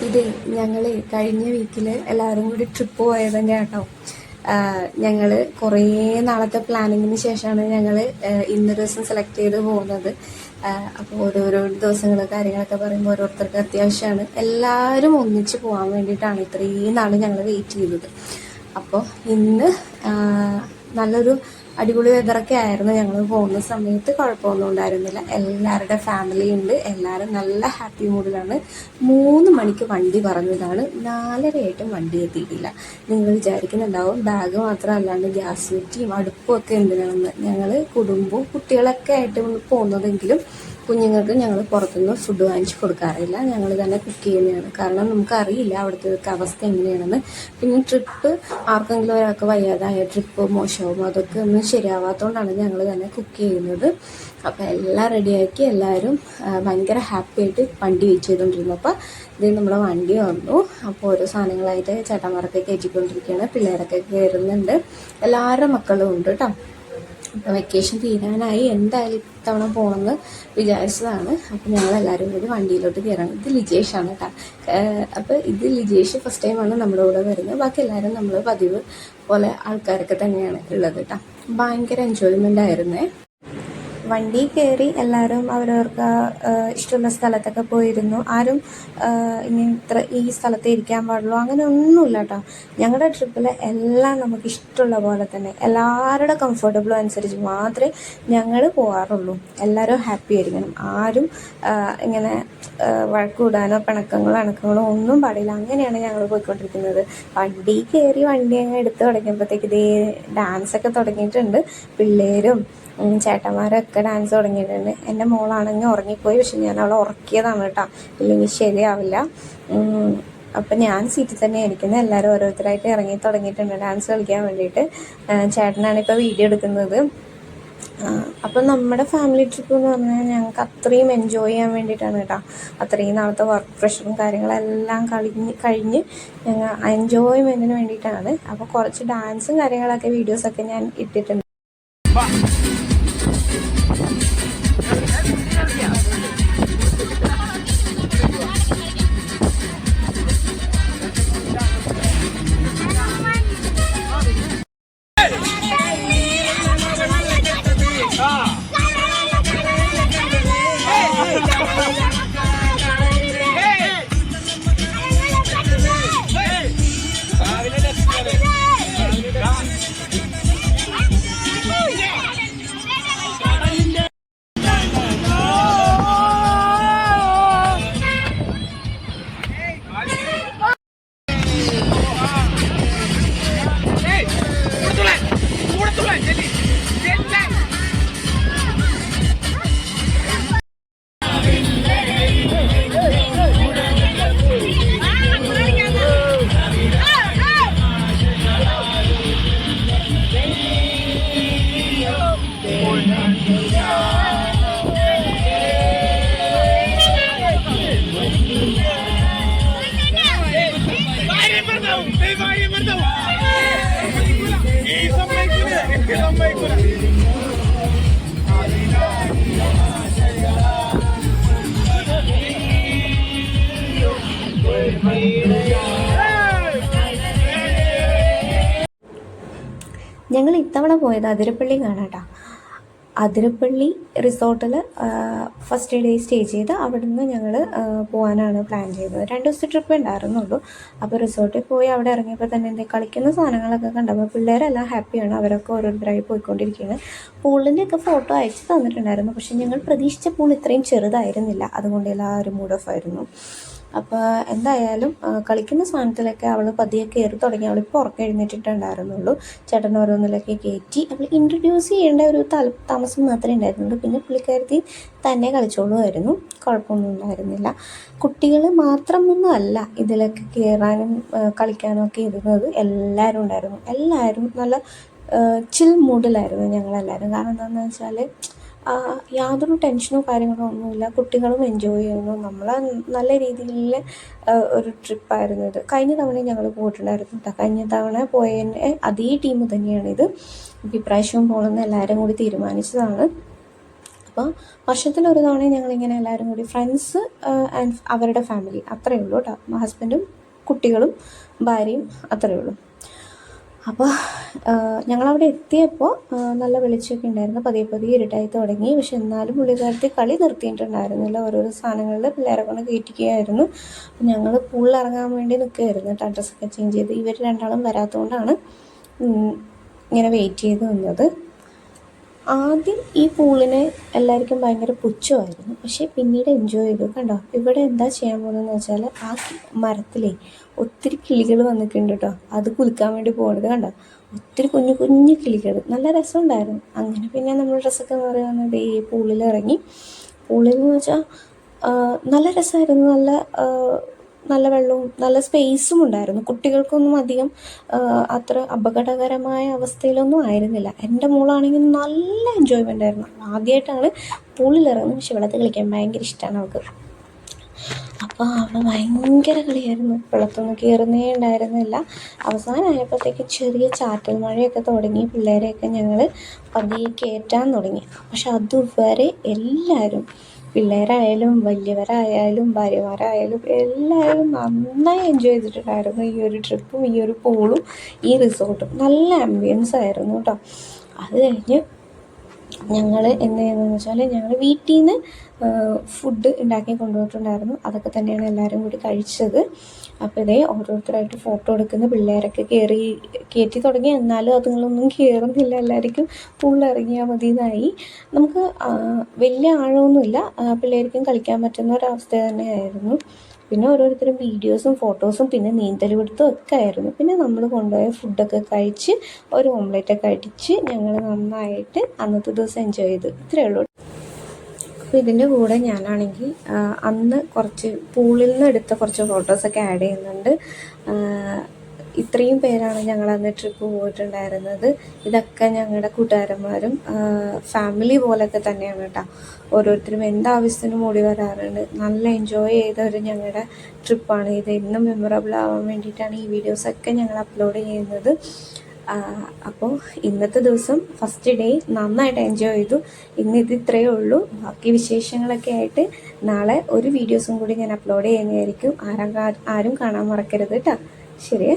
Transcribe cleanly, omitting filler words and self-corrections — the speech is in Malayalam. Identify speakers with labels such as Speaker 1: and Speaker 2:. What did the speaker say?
Speaker 1: ഇത് ഞങ്ങൾ കഴിഞ്ഞ വീക്കിൽ എല്ലാവരും കൂടി ട്രിപ്പ് പോയത് തന്നെ കേട്ടോ. ഞങ്ങൾ കുറേ നാളത്തെ പ്ലാനിങ്ങിന് ശേഷമാണ് ഞങ്ങൾ ഇന്നൊരു ദിവസം സെലക്ട് ചെയ്ത് പോകുന്നത്. അപ്പോൾ ഓരോരോ ദിവസങ്ങൾ കാര്യങ്ങളൊക്കെ പറയുമ്പോൾ ഓരോരുത്തർക്ക് അത്യാവശ്യമാണ്. എല്ലാവരും ഒന്നിച്ച് പോകാൻ വേണ്ടിയിട്ടാണ് ഇത്രയും നാൾ ഞങ്ങൾ വെയിറ്റ് ചെയ്തത്. അപ്പോൾ ഇന്ന് നല്ലൊരു അടിപൊളി വെതറൊക്കെ ആയിരുന്നു. ഞങ്ങൾ പോകുന്ന സമയത്ത് കുഴപ്പമൊന്നും ഉണ്ടായിരുന്നില്ല. എല്ലാവരുടെ ഫാമിലി ഉണ്ട്, എല്ലാവരും നല്ല ഹാപ്പി മൂഡിലാണ്. 3 മണിക്ക് വണ്ടി പറഞ്ഞതാണ്, 4:30 വണ്ടി എത്തിയിട്ടില്ല. നിങ്ങൾ വിചാരിക്കുന്നുണ്ടാവും ബാഗ് മാത്രം അല്ലാണ്ട് ഗ്യാസ് കുറ്റിയും അടുപ്പും ഒക്കെ എന്തിനാണെന്ന്. ഞങ്ങൾ കുടുംബവും കുട്ടികളൊക്കെ ആയിട്ട് പോകുന്നതെങ്കിലും കുഞ്ഞുങ്ങൾക്ക് ഞങ്ങൾ പുറത്തുനിന്ന് ഫുഡ് വാങ്ങിച്ച് കൊടുക്കാറില്ല. ഞങ്ങൾ തന്നെ കുക്ക് ചെയ്യുന്നതാണ്. കാരണം നമുക്കറിയില്ല അവിടുത്തെ അവസ്ഥ എങ്ങനെയാണെന്ന്. പിന്നെ ട്രിപ്പ് ആർക്കെങ്കിലും ഒരാൾക്ക് വയ്യാതായ ട്രിപ്പ് മോശമാവും, അതൊക്കെ ഒന്നും ശരിയാവാത്തതുകൊണ്ടാണ് ഞങ്ങൾ തന്നെ കുക്ക് ചെയ്യുന്നത്. അപ്പോൾ എല്ലാം റെഡിയാക്കി എല്ലാവരും ഭയങ്കര ഹാപ്പി ആയിട്ട് വണ്ടി വെച്ച് ചെയ്തുകൊണ്ടിരുന്നപ്പോൾ ഇത് നമ്മുടെ വണ്ടി വന്നു. അപ്പോൾ ഓരോ സാധനങ്ങളായിട്ട് ചേട്ടന്മാരൊക്കെ കയറ്റിക്കൊണ്ടിരിക്കുകയാണ്. പിള്ളേരൊക്കെ കയറുന്നുണ്ട്, എല്ലാവരുടെ മക്കളും ഉണ്ട് കേട്ടോ. അപ്പോൾ വെക്കേഷൻ തീരാനായി, എന്തായാലും ഇത്തവണ പോകണമെന്ന് വിചാരിച്ചതാണ്. അപ്പോൾ ഞങ്ങളെല്ലാവരും കൂടി വണ്ടിയിലോട്ട് കയറണം. ഇത് ലിജേഷാണ് കേട്ടോ. അപ്പോൾ ഇത് ലിജേഷ് ഫസ്റ്റ് ടൈമാണ് നമ്മുടെ കൂടെ വരുന്നത്. ബാക്കി എല്ലാവരും നമ്മൾ പതിവ് പോലെ ആൾക്കാരൊക്കെ തന്നെയാണ് ഉള്ളത് കേട്ടോ. ഭയങ്കര എൻജോയ്മെൻ്റ് ആയിരുന്നേ. വണ്ടി കയറി എല്ലാവരും അവരവർക്ക് ഇഷ്ടമുള്ള സ്ഥലത്തൊക്കെ പോയിരുന്നു. ആരും ഇങ്ങനെ ഈ സ്ഥലത്ത് ഇരിക്കാൻ പാടുള്ളൂ അങ്ങനെ ഒന്നുമില്ല കേട്ടോ. ഞങ്ങളുടെ ട്രിപ്പിൽ എല്ലാം നമുക്ക് ഇഷ്ടമുള്ള പോലെ തന്നെ എല്ലാവരുടെ കംഫർട്ടബിളും അനുസരിച്ച് മാത്രമേ ഞങ്ങൾ പോകാറുള്ളൂ. എല്ലാവരും ഹാപ്പി ആയിരിക്കണം. ആരും ഇങ്ങനെ വഴക്കൂടാനോ പിണക്കങ്ങളോ ഒന്നും പാടില്ല. അങ്ങനെയാണ് ഞങ്ങൾ പോയിക്കൊണ്ടിരിക്കുന്നത്. വണ്ടി കയറി വണ്ടി അങ്ങ് എടുത്ത് തുടങ്ങിയപ്പോഴത്തേക്ക് ഇതേ ഡാൻസൊക്കെ തുടങ്ങിയിട്ടുണ്ട്. പിള്ളേരും ചേട്ടന്മാരൊക്കെ ഡാൻസ് തുടങ്ങിയിട്ടുണ്ട്. എൻ്റെ മോളാണെങ്കിൽ ഉറങ്ങിപ്പോയി, പക്ഷെ ഞാൻ അവളെ ഉറക്കിയതാണ് കേട്ടോ, ഇല്ലെങ്കിൽ ശരിയാവില്ല. അപ്പം ഞാൻ സീറ്റിൽ തന്നെ ഇരിക്കുന്നത്. എല്ലാവരും ഓരോരുത്തരായിട്ട് ഇറങ്ങി തുടങ്ങിയിട്ടുണ്ട് ഡാൻസ് കളിക്കാൻ വേണ്ടിയിട്ട്. ചേട്ടനാണ് ഇപ്പോൾ വീഡിയോ എടുക്കുന്നത്. അപ്പം നമ്മുടെ ഫാമിലി ട്രിപ്പ് എന്ന് പറഞ്ഞാൽ ഞങ്ങൾക്ക് അത്രയും എൻജോയ് ചെയ്യാൻ വേണ്ടിയിട്ടാണ് കേട്ടോ. അത്രയും നാളത്തെ വർക്ക് പ്രഷറും കാര്യങ്ങളെല്ലാം കഴിഞ്ഞ് ഞങ്ങൾ എൻജോയ്മെൻറ്റിന് വേണ്ടിയിട്ടാണ്. അപ്പോൾ കുറച്ച് ഡാൻസും കാര്യങ്ങളൊക്കെ വീഡിയോസൊക്കെ ഞാൻ ഇട്ടിട്ടുണ്ട്. ഞങ്ങൾ ഇത്തവണ പോയത് അതിരപ്പള്ളി കാണാട്ടോ. അതിരപ്പള്ളി റിസോർട്ടിൽ ഫസ്റ്റ് ഡേ സ്റ്റേ ചെയ്ത് അവിടുന്ന് ഞങ്ങൾ പോകാനാണ് പ്ലാൻ ചെയ്തത്. 2 ദിവസത്തെ ട്രിപ്പ് ഉണ്ടായിരുന്നുള്ളൂ. അപ്പോൾ റിസോർട്ടിൽ പോയി അവിടെ ഇറങ്ങിയപ്പോൾ തന്നെ എന്താ കളിക്കുന്ന സാധനങ്ങളൊക്കെ കണ്ടപ്പോൾ പിള്ളേരെല്ലാം ഹാപ്പിയാണ്. അവരൊക്കെ ഓരോരുത്തരായി പോയിക്കൊണ്ടിരിക്കുകയാണ്. പൂളിൻ്റെയൊക്കെ ഫോട്ടോ അയച്ചു തന്നിട്ടുണ്ടായിരുന്നു. പക്ഷേ ഞങ്ങൾ പ്രതീക്ഷിച്ച പൂൾ ഇത്രയും ചെറുതായിരുന്നില്ല. അതുകൊണ്ട് എല്ലാവരും മൂഡ് ഓഫ് ആയിരുന്നു. അപ്പോൾ എന്തായാലും കളിക്കുന്ന സാധനത്തിലൊക്കെ അവൾ പതിയെ കയറി തുടങ്ങി. അവളിപ്പോൾ ഉറക്കം എഴുന്നേറ്റിട്ടുണ്ടായിരുന്നുള്ളൂ. ചേട്ടൻ ഓരോന്നിലൊക്കെ കയറ്റി അവൾ ഇൻട്രൊഡ്യൂസ് ചെയ്യേണ്ട ഒരു താമസം മാത്രമേ ഉണ്ടായിരുന്നുള്ളൂ. പിന്നെ പുള്ളിക്കാരത്തി തന്നെ കളിച്ചോളുമായിരുന്നു, കുഴപ്പമൊന്നും ഉണ്ടായിരുന്നില്ല. കുട്ടികൾ മാത്രമൊന്നും അല്ല ഇതിലൊക്കെ കയറാനും കളിക്കാനും ഒക്കെ ഇരുന്നത്. എല്ലാവരും ഉണ്ടായിരുന്നു. എല്ലാവരും നല്ല ചിൽ മൂഡിലായിരുന്നു ഞങ്ങളെല്ലാവരും. കാരണം എന്താണെന്ന് വെച്ചാൽ യാതൊരു ടെൻഷനോ കാര്യങ്ങളോ ഒന്നുമില്ല. കുട്ടികളും എൻജോയ് ചെയ്യുന്നു. നമ്മൾ നല്ല രീതിയിൽ ഒരു ട്രിപ്പായിരുന്നു ഇത്. കഴിഞ്ഞ തവണ ഞങ്ങൾ പോയിട്ടുണ്ടായിരുന്നു കേട്ടോ. കഴിഞ്ഞ തവണ പോയതിൻ്റെ അതേ ടീം തന്നെയാണിത്. ഇപ്രാവശ്യവും പോകണമെന്ന് എല്ലാവരും കൂടി തീരുമാനിച്ചതാണ്. അപ്പോൾ അപ്പോൾ വർഷത്തിലൊരു തവണ ഞങ്ങളിങ്ങനെ എല്ലാവരും കൂടി ഫ്രണ്ട്സ് ആൻഡ് അവരുടെ ഫാമിലി അത്രയേ ഉള്ളൂ കേട്ടോ. ഹസ്ബൻഡും കുട്ടികളും ഭാര്യയും അത്രയേ ഉള്ളൂ. അപ്പോൾ ഞങ്ങളവിടെ എത്തിയപ്പോൾ നല്ല വെളിച്ചമൊക്കെ ഉണ്ടായിരുന്നു. പതിയെ പതിയെ ഇരുട്ടായി തുടങ്ങി. പക്ഷെ എന്നാലും പുള്ളിക്കാരത്തി കളി നിർത്തിയിട്ടുണ്ടായിരുന്നില്ല. ഓരോരോ സാധനങ്ങളിൽ പിള്ളേരെ കൊണ്ട് കയറ്റിക്കുകയായിരുന്നു. ഞങ്ങൾ പൂളിൽ ഇറങ്ങാൻ വേണ്ടി നിൽക്കുകയായിരുന്നു കേട്ടോ. ഡ്രസ്സൊക്കെ ചേഞ്ച് ചെയ്ത് ഇവർ രണ്ടാളും വരാത്തതുകൊണ്ടാണ് ഇങ്ങനെ വെയിറ്റ് ചെയ്ത് നിന്നത്. ആദ്യം ഈ പൂളിനെ എല്ലാവർക്കും ഭയങ്കര പുച്ഛമായിരുന്നു. പക്ഷേ പിന്നീട് എൻജോയ് ചെയ്തു. കണ്ടോ ഇവിടെ എന്താ ചെയ്യാൻ പോകുന്നതെന്ന് വെച്ചാൽ ആ മരത്തിലേ ഒത്തിരി കിളികൾ വന്നിട്ടുണ്ട് കേട്ടോ. അത് കുലുക്കാൻ വേണ്ടി പോകുന്നത് കണ്ടോ. ഒത്തിരി കുഞ്ഞു കുഞ്ഞു കിളികൾ, നല്ല രസമുണ്ടായിരുന്നു. അങ്ങനെ പിന്നെ നമ്മൾ ഡ്രസ്സൊക്കെ മാറി വന്നത് ഈ പൂളിൽ ഇറങ്ങി. പൂളിൽ എന്ന് വെച്ചാൽ നല്ല രസമായിരുന്നു. നല്ല വെള്ളവും നല്ല സ്പേസും ഉണ്ടായിരുന്നു. കുട്ടികൾക്കൊന്നും അധികം അത്ര അപകടകരമായ അവസ്ഥയിലൊന്നും ആയിരുന്നില്ല. എൻ്റെ മോളാണെങ്കിൽ നല്ല എൻജോയ്മെൻ്റ് ആയിരുന്നു. ആദ്യമായിട്ടാണ് പൂളിലിറങ്ങുന്നത്. പക്ഷെ വെള്ളത്തിൽ കളിക്കാൻ ഭയങ്കര ഇഷ്ടമാണ് അവൾക്ക്. അപ്പോൾ അവൾ ഭയങ്കര കളിയായിരുന്നു. വെള്ളത്തൊന്നും കയറുന്നേ ഉണ്ടായിരുന്നില്ല. അവസാനമായപ്പോഴത്തേക്ക് ചെറിയ ചാറ്റൽ മഴയൊക്കെ തുടങ്ങി. പിള്ളേരെയൊക്കെ ഞങ്ങൾ പതിയെ കയറ്റാൻ തുടങ്ങി. പക്ഷെ അതുവരെ എല്ലാവരും, പിള്ളേരായാലും വലിയവരായാലും ഭാര്യമാരായാലും എല്ലാവരും നന്നായി എൻജോയ് ചെയ്തിട്ടുണ്ടായിരുന്നു ഈ ഒരു ട്രിപ്പും ഈ ഒരു പൂളും ഈ റിസോർട്ടും. നല്ല ആംബിയൻസ് ആയിരുന്നു കേട്ടോ. അത് കഴിഞ്ഞ് ഞങ്ങൾ എന്ത് ചെയ്യുന്നതെന്ന് വെച്ചാൽ ഞങ്ങൾ വീട്ടിൽ നിന്ന് ഫുഡ് ഉണ്ടാക്കി കൊണ്ടുപോയിട്ടുണ്ടായിരുന്നു. അതൊക്കെ തന്നെയാണ് എല്ലാവരും കൂടി കഴിച്ചത്. അപ്പോൾ ഇതേ ഓരോരുത്തരായിട്ട് ഫോട്ടോ എടുക്കുന്ന പിള്ളേരൊക്കെ കയറ്റി തുടങ്ങി. എന്നാലും അതുങ്ങളൊന്നും കയറുന്നില്ല. എല്ലാവർക്കും പൂളിൽ ഇറങ്ങിയാൽ മതി എന്നായി. നമുക്ക് വലിയ ആഴമൊന്നുമില്ല, പിള്ളേർക്കും കളിക്കാൻ പറ്റുന്ന ഒരവസ്ഥ തന്നെയായിരുന്നു. പിന്നെ ഓരോരുത്തരും വീഡിയോസും ഫോട്ടോസും പിന്നെ നീന്തൽ പിടുത്തവും ഒക്കെ ആയിരുന്നു. പിന്നെ നമ്മൾ കൊണ്ടുപോയ ഫുഡൊക്കെ കഴിച്ച് ഒരു ഓംലെറ്റൊക്കെ അടിച്ച് ഞങ്ങൾ നന്നായിട്ട് അന്നത്തെ ദിവസം എൻജോയ് ചെയ്തു. ഇത്രയേ ഉള്ളൂ. അപ്പോൾ ഇതിൻ്റെ കൂടെ ഞാനാണെങ്കിൽ അന്ന് കുറച്ച് പൂളിൽ നിന്ന് എടുത്ത കുറച്ച് ഫോട്ടോസൊക്കെ ആഡ് ചെയ്യുന്നുണ്ട്. ഇത്രയും പേരാണ് ഞങ്ങളന്ന് ട്രിപ്പ് പോയിട്ടുണ്ടായിരുന്നത്. ഇതൊക്കെ ഞങ്ങളുടെ കൂട്ടുകാരന്മാരും ഫാമിലി പോലൊക്കെ തന്നെയാണ് കേട്ടോ. ഓരോരുത്തരും എന്താവശ്യത്തിനും ഓടി വരാറുണ്ട്. നല്ല എൻജോയ് ചെയ്ത ഞങ്ങളുടെ ട്രിപ്പാണ് ഇത്. എന്നും മെമ്മറബിൾ ആവാൻ വേണ്ടിയിട്ടാണ് ഈ വീഡിയോസൊക്കെ ഞങ്ങൾ അപ്ലോഡ് ചെയ്യുന്നത്. അപ്പോൾ ഇന്നത്തെ ദിവസം ഫസ്റ്റ് ഡേ നന്നായിട്ട് എൻജോയ് ചെയ്തു. ഇന്നിത് ഇത്രയേ ഉള്ളൂ. ബാക്കി വിശേഷങ്ങളൊക്കെ ആയിട്ട് നാളെ ഒരു വീഡിയോസും കൂടി ഞാൻ അപ്ലോഡ് ചെയ്യുന്നതായിരിക്കും. ആരും കാണാൻ മറക്കരുത് കേട്ടോ. ശരിയേ.